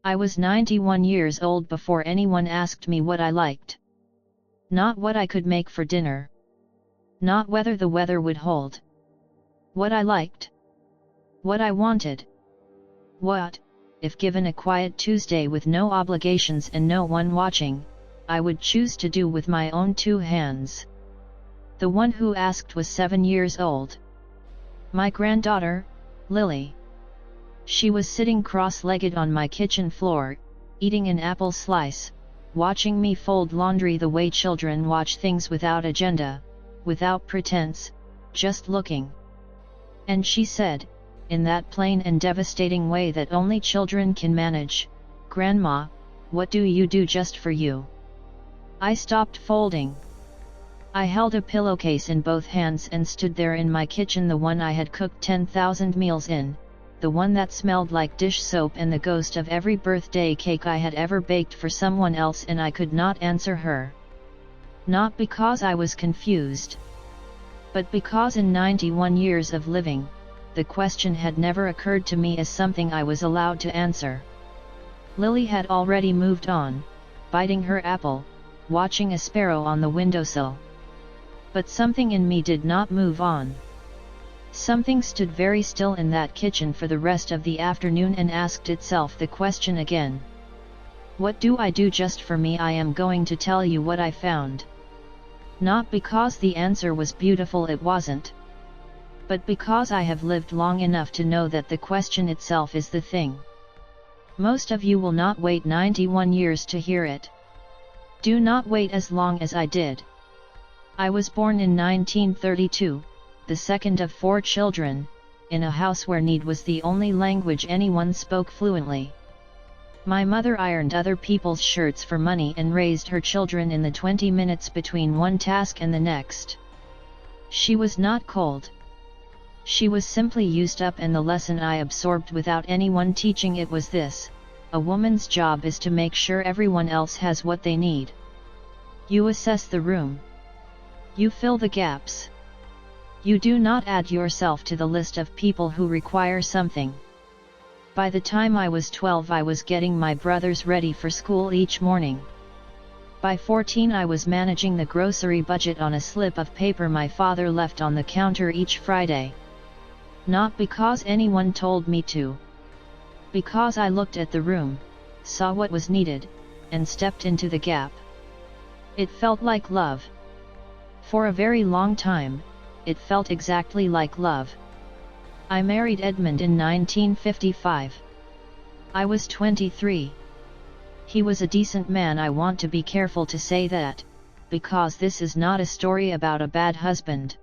I was 91 years old before anyone asked me what I liked. Not what I could make for dinner. Not whether the weather would hold. What I liked. What I wanted. What, if given a quiet Tuesday with no obligations and no one watching, I would choose to do with my own two hands. The one who asked was 7 years old. My granddaughter, Lily. She was sitting cross-legged on my kitchen floor, eating an apple slice, watching me fold laundry the way children watch things without agenda, without pretense, just looking. And she said, in that plain and devastating way that only children can manage, "Grandma, what do you do just for you?" I stopped folding. I held a pillowcase in both hands and stood there in my kitchen, the one I had cooked 10,000 meals in, the one that smelled like dish soap and the ghost of every birthday cake I had ever baked for someone else, and I could not answer her. Not because I was confused, but because in 91 years of living, the question had never occurred to me as something I was allowed to answer. Lily had already moved on, biting her apple, watching a sparrow on the windowsill. But something in me did not move on. Something stood very still in that kitchen for the rest of the afternoon and asked itself the question again. What do I do just for me? I am going to tell you what I found. Not because the answer was beautiful, it wasn't. But because I have lived long enough to know that the question itself is the thing. Most of you will not wait 91 years to hear it. Do not wait as long as I did. I was born in 1932, the second of 4 children, in a house where need was the only language anyone spoke fluently. My mother ironed other people's shirts for money and raised her children in the 20 minutes between one task and the next. She was not cold. She was simply used up, and the lesson I absorbed without anyone teaching it was this: a woman's job is to make sure everyone else has what they need. You assess the room. You fill the gaps. You do not add yourself to the list of people who require something. By the time I was 12, I was getting my brothers ready for school each morning. By 14, I was managing the grocery budget on a slip of paper my father left on the counter each Friday. Not because anyone told me to. Because I looked at the room, saw what was needed, and stepped into the gap. It felt like love. For a very long time, it felt exactly like love. I married Edmund in 1955. I was 23. He was a decent man. I want to be careful to say that, because this is not a story about a bad husband.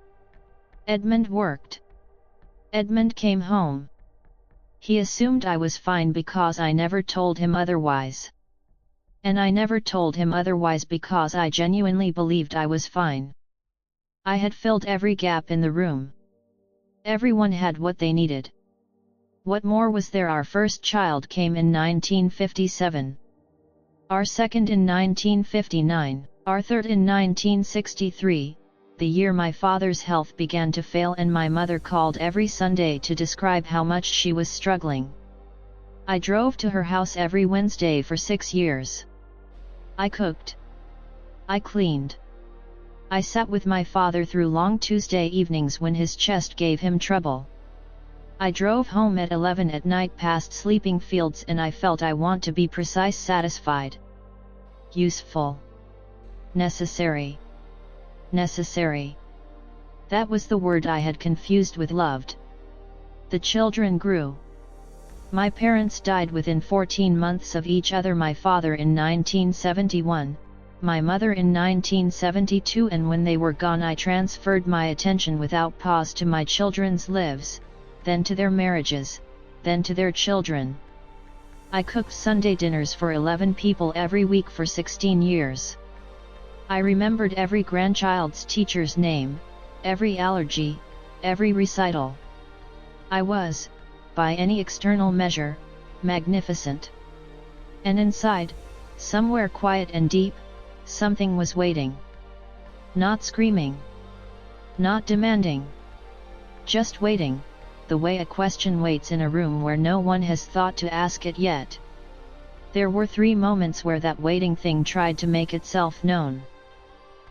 Edmund worked. Edmund came home. He assumed I was fine because I never told him otherwise. And I never told him otherwise because I genuinely believed I was fine. I had filled every gap in the room. Everyone had what they needed. What more was there? Our first child came in 1957. Our second in 1959. Our third in 1963, the year my father's health began to fail and my mother called every Sunday to describe how much she was struggling. I drove to her house every Wednesday for 6 years. I cooked. I cleaned. I sat with my father through long Tuesday evenings when his chest gave him trouble. I drove home at 11 at night past sleeping fields, and I felt, I want to be precise, satisfied. Useful. Necessary. Necessary. That was the word I had confused with loved. The children grew. My parents died within 14 months of each other, my father in 1971. My mother in 1972, and when they were gone I transferred my attention without pause to my children's lives, then to their marriages, then to their children. I cooked Sunday dinners for 11 people every week for 16 years. I remembered every grandchild's teacher's name, every allergy, every recital. I was, by any external measure, magnificent. And inside, somewhere quiet and deep, something was waiting. Not screaming. Not demanding. Just waiting, the way a question waits in a room where no one has thought to ask it yet. There were 3 moments where that waiting thing tried to make itself known.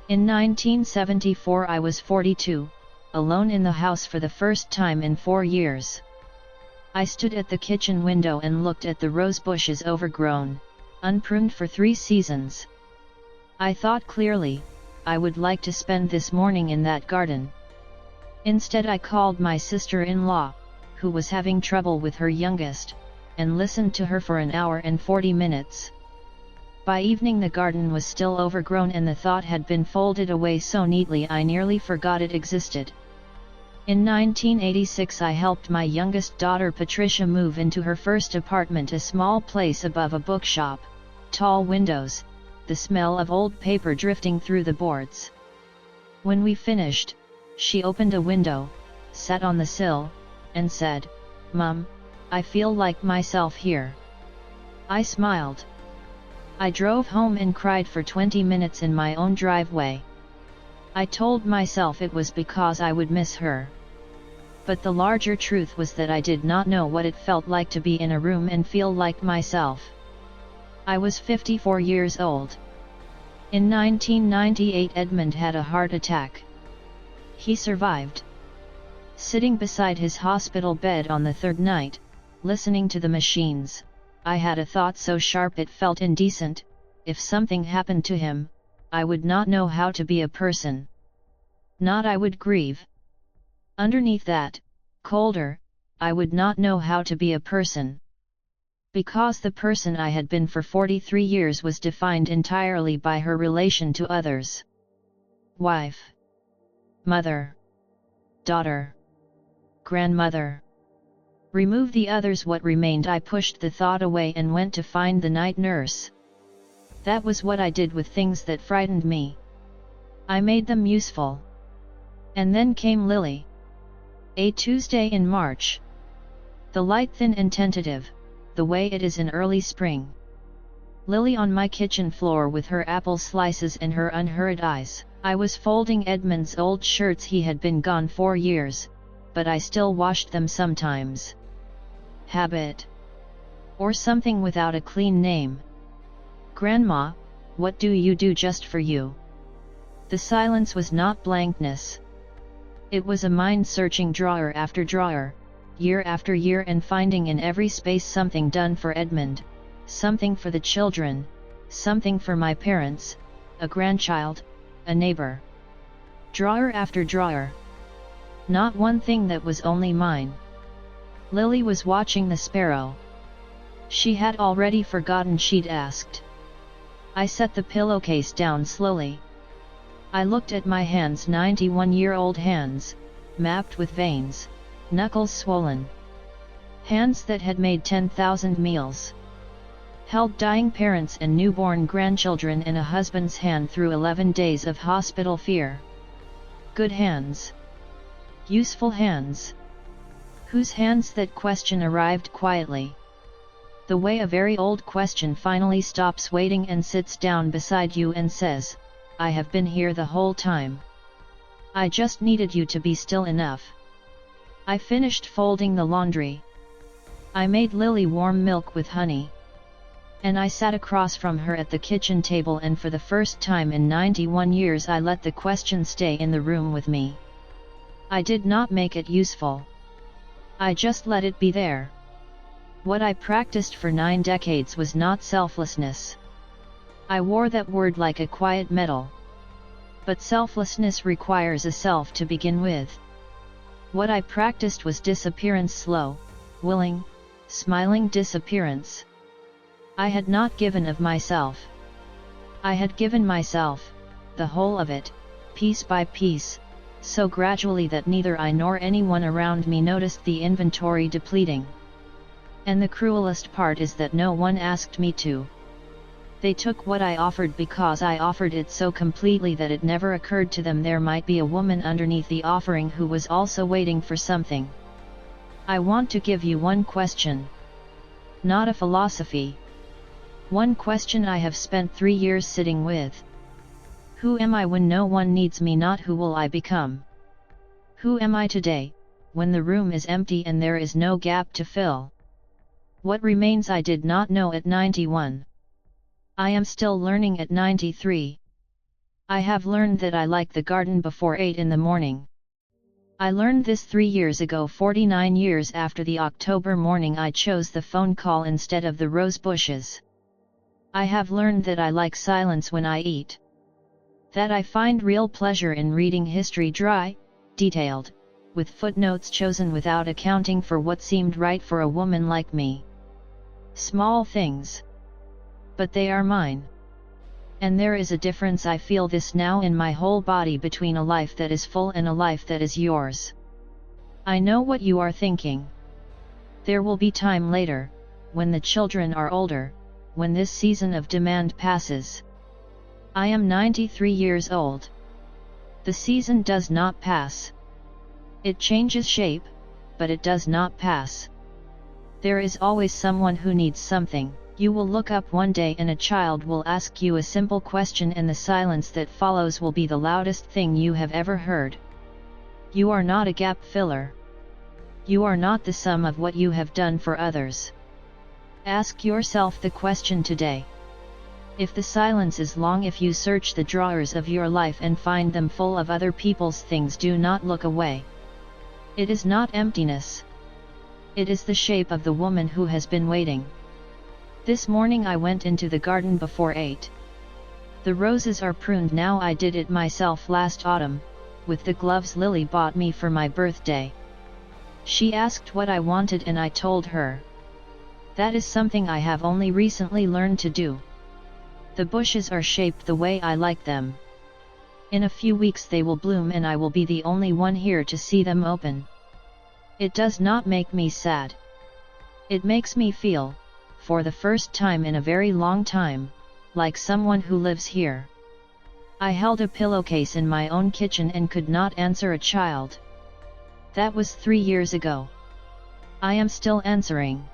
In 1974 I was 42, alone in the house for the first time in 4 years. I stood at the kitchen window and looked at the rose bushes overgrown, unpruned for 3 seasons. I thought clearly, I would like to spend this morning in that garden. Instead I called my sister-in-law, who was having trouble with her youngest, and listened to her for an hour and 40 minutes. By evening the garden was still overgrown and the thought had been folded away so neatly I nearly forgot it existed. In 1986 I helped my youngest daughter Patricia move into her first apartment, a small place above a bookshop, tall windows, the smell of old paper drifting through the boards. When we finished, she opened a window, sat on the sill, and said, "Mom, I feel like myself here." I smiled. I drove home and cried for 20 minutes in my own driveway. I told myself it was because I would miss her. But the larger truth was that I did not know what it felt like to be in a room and feel like myself. I was 54 years old. In 1998 Edmund had a heart attack. He survived. Sitting beside his hospital bed on the 3rd night, listening to the machines, I had a thought so sharp it felt indecent. If something happened to him, I would not know how to be a person. Not I would grieve. Underneath that, colder, I would not know how to be a person. Because the person I had been for 43 years was defined entirely by her relation to others. Wife, mother, daughter, grandmother. Remove the others, what remained? I pushed the thought away and went to find the night nurse. That was what I did with things that frightened me. I made them useful. And then came Lily. A Tuesday in March. The light thin and tentative, the way it is in early spring. Lily on my kitchen floor with her apple slices and her unhurried eyes. I was folding Edmund's old shirts. He had been gone 4 years, but I still washed them sometimes. Habit. Or something without a clean name. Grandma, what do you do just for you? The silence was not blankness. It was a mind-searching drawer after drawer, year after year, and finding in every space something done for Edmund, something for the children, something for my parents, a grandchild, a neighbor. Drawer after drawer. Not one thing that was only mine. Lily was watching the sparrow. She had already forgotten she'd asked. I set the pillowcase down slowly. I looked at my hands, 91-year-old hands, mapped with veins, knuckles swollen. Hands that had made 10,000 meals. Held dying parents and newborn grandchildren and a husband's hand through 11 days of hospital fear. Good hands. Useful hands. Whose hands? That question arrived quietly. The way a very old question finally stops waiting and sits down beside you and says, "I have been here the whole time. I just needed you to be still enough." I finished folding the laundry. I made Lily warm milk with honey. And I sat across from her at the kitchen table, and for the first time in 91 years I let the question stay in the room with me. I did not make it useful. I just let it be there. What I practiced for 9 decades was not selflessness. I wore that word like a quiet medal. But selflessness requires a self to begin with. What I practiced was disappearance, slow, willing, smiling disappearance. I had not given of myself. I had given myself, the whole of it, piece by piece, so gradually that neither I nor anyone around me noticed the inventory depleting. And the cruelest part is that no one asked me to. They took what I offered because I offered it so completely that it never occurred to them there might be a woman underneath the offering who was also waiting for something. I want to give you one question. Not a philosophy. One question I have spent 3 years sitting with. Who am I when no one needs me? Not who will I become. Who am I today, when the room is empty and there is no gap to fill? What remains I did not know at 91. I am still learning at 93. I have learned that I like the garden before 8 in the morning. I learned this 3 years ago, 49 years after the October morning I chose the phone call instead of the rose bushes. I have learned that I like silence when I eat. That I find real pleasure in reading history dry, detailed, with footnotes chosen without accounting for what seemed right for a woman like me. Small things. But they are mine. And there is a difference. I feel this now in my whole body between a life that is full and a life that is yours. I know what you are thinking. There will be time later, when the children are older, when this season of demand passes. I am 93 years old. The season does not pass. It changes shape, but it does not pass. There is always someone who needs something. You will look up one day and a child will ask you a simple question, and the silence that follows will be the loudest thing you have ever heard. You are not a gap filler. You are not the sum of what you have done for others. Ask yourself the question today. If the silence is long, if you search the drawers of your life and find them full of other people's things, do not look away. It is not emptiness. It is the shape of the woman who has been waiting. This morning I went into the garden before 8. The roses are pruned now. I did it myself last autumn, with the gloves Lily bought me for my birthday. She asked what I wanted and I told her. That is something I have only recently learned to do. The bushes are shaped the way I like them. In a few weeks they will bloom and I will be the only one here to see them open. It does not make me sad. It makes me feel, for the first time in a very long time, like someone who lives here. I held a pillowcase in my own kitchen and could not answer a child. That was 3 years ago. I am still answering.